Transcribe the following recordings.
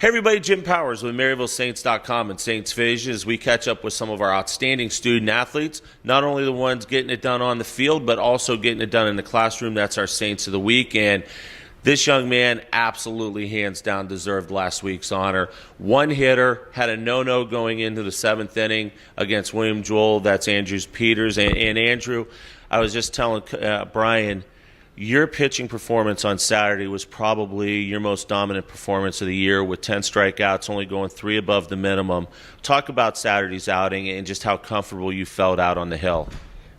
Hey everybody, Jim Powers with MaryvilleSaints.com and Saints Vision as we catch up with some of our outstanding student athletes, not only the ones getting it done on the field, but also getting it done in the classroom. That's our Saints of the Week. And this young man absolutely, hands down, deserved last week's honor. One hitter, had a no-no going into the seventh inning against William Joel. That's Andrew Peters. And Andrew, I was just telling Brian, your pitching performance on Saturday was probably your most dominant performance of the year with 10 strikeouts, only going 3 above the minimum. Talk about Saturday's outing and just how comfortable you felt out on the hill.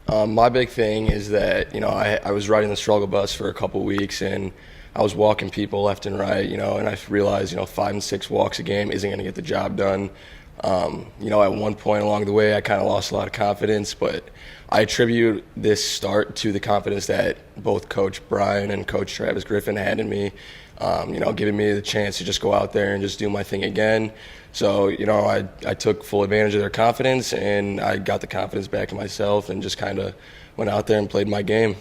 My big thing is that, I was riding the struggle bus for a couple weeks and I was walking people left and right, and I realized, 5 and 6 walks a game isn't going to get the job done. At one point along the way, I kind of lost a lot of confidence, but I attribute this start to the confidence that both Coach Brian and Coach Travis Griffin had in me, giving me the chance to just go out there and just do my thing again. So, I took full advantage of their confidence, and I got the confidence back in myself and just kind of went out there and played my game.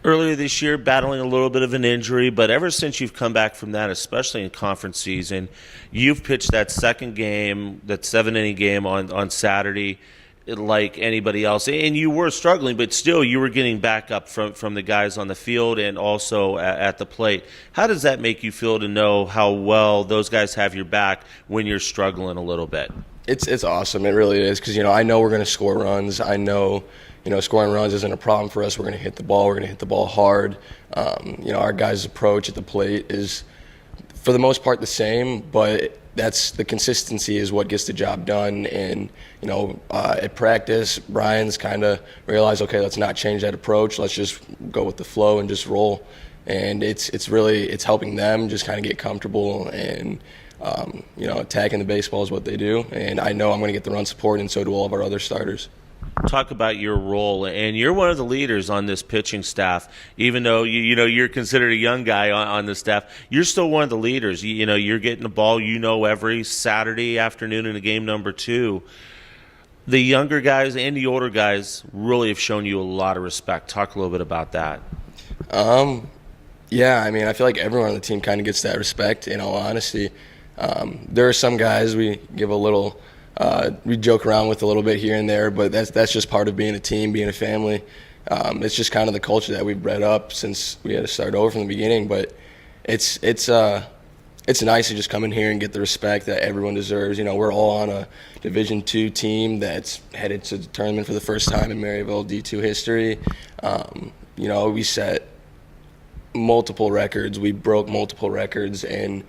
Earlier this year, battling a little bit of an injury, but ever since you've come back from that, especially in conference season, you've pitched that second game, that 7-inning game on Saturday, like anybody else. And you were struggling, but still you were getting back up from the guys on the field and also at the plate. How does that make you feel to know how well those guys have your back when you're struggling a little bit? It's awesome. It really is, because, I know we're going to score runs. I know scoring runs isn't a problem for us. We're going to hit the ball. We're going to hit the ball hard. Our guys' approach at the plate is, for the most part, the same, but that's the consistency is what gets the job done. And, at practice, Brian's kind of realized, okay, let's not change that approach. Let's just go with the flow and just roll. And it's helping them just kind of get comfortable and, attacking the baseball is what they do. And I know I'm going to get the run support, and so do all of our other starters. Talk about your role, and you're one of the leaders on this pitching staff. Even though you're considered a young guy on the staff, you're still one of the leaders. You're getting the ball. Every Saturday afternoon in the game number 2. The younger guys and the older guys really have shown you a lot of respect. Talk a little bit about that. Yeah, I feel like everyone on the team kind of gets that respect. In all honesty, there are some guys we give a little. We joke around with a little bit here and there, but that's just part of being a team, being a family. It's just kind of the culture that we've bred up since we had to start over from the beginning. But it's nice to just come in here and get the respect that everyone deserves. We're all on a Division II team that's headed to the tournament for the first time in Maryville D2 history. We set multiple records. We broke multiple records, and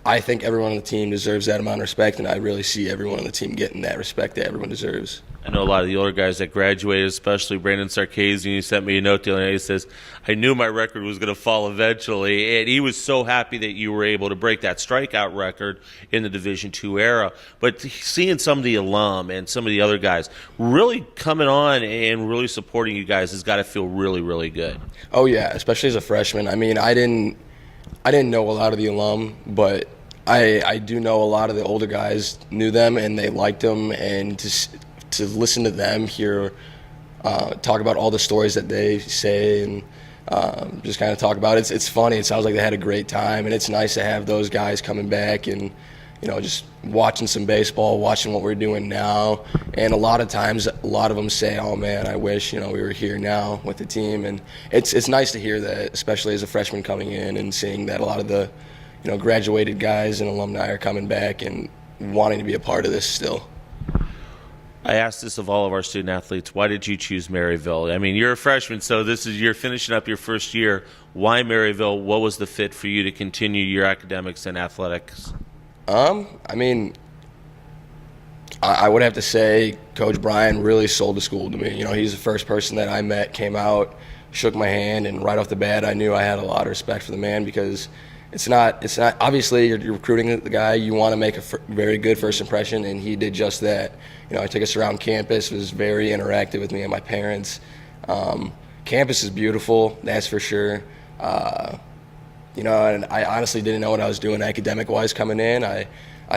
I think everyone on the team deserves that amount of respect, and I really see everyone on the team getting that respect that everyone deserves. I know a lot of the older guys that graduated, especially Brandon Sarkazian. He sent me a note the other day. He says, I knew my record was going to fall eventually, and he was so happy that you were able to break that strikeout record in the Division II era. But seeing some of the alum and some of the other guys really coming on and really supporting you guys has got to feel really, really good. Oh, yeah, especially as a freshman. I didn't know a lot of the alum, but I do know a lot of the older guys knew them and they liked them, and to listen to them hear talk about all the stories that they say and just kind of talk about it. It's funny. It sounds like they had a great time, and it's nice to have those guys coming back and just watching some baseball, watching what we're doing now. And a lot of times, a lot of them say, oh man, I wish we were here now with the team. And it's nice to hear that, especially as a freshman coming in and seeing that a lot of the graduated guys and alumni are coming back and wanting to be a part of this still. I asked this of all of our student athletes. Why did you choose Maryville? You're a freshman, so you're finishing up your first year. Why Maryville? What was the fit for you to continue your academics and athletics? I would have to say Coach Brian really sold the school to me. He's the first person that I met, came out, shook my hand, and right off the bat I knew I had a lot of respect for the man, because it's not obviously you're recruiting the guy, you want to make a very good first impression, and he did just that. He took us around campus, was very interactive with me and my parents. Campus is beautiful, that's for sure. And I honestly didn't know what I was doing academic-wise coming in. I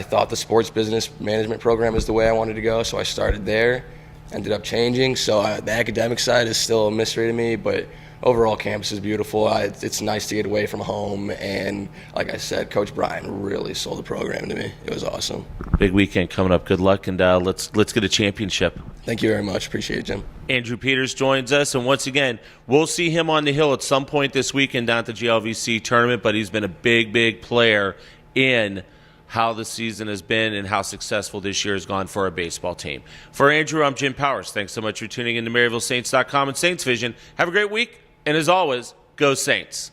thought the sports business management program was the way I wanted to go, so I started there, ended up changing. So the academic side is still a mystery to me, but overall campus is beautiful. It's nice to get away from home, and like I said, Coach Brian really sold the program to me. It was awesome. Big weekend coming up. Good luck, and let's get a championship. Thank you very much. Appreciate it, Jim. Andrew Peters joins us, and once again, we'll see him on the hill at some point this weekend down at the GLVC tournament, but he's been a big player in how the season has been and how successful this year has gone for our baseball team. For Andrew, I'm Jim Powers. Thanks so much for tuning in to MaryvilleSaints.com and Saints Vision. Have a great week, and as always, go Saints.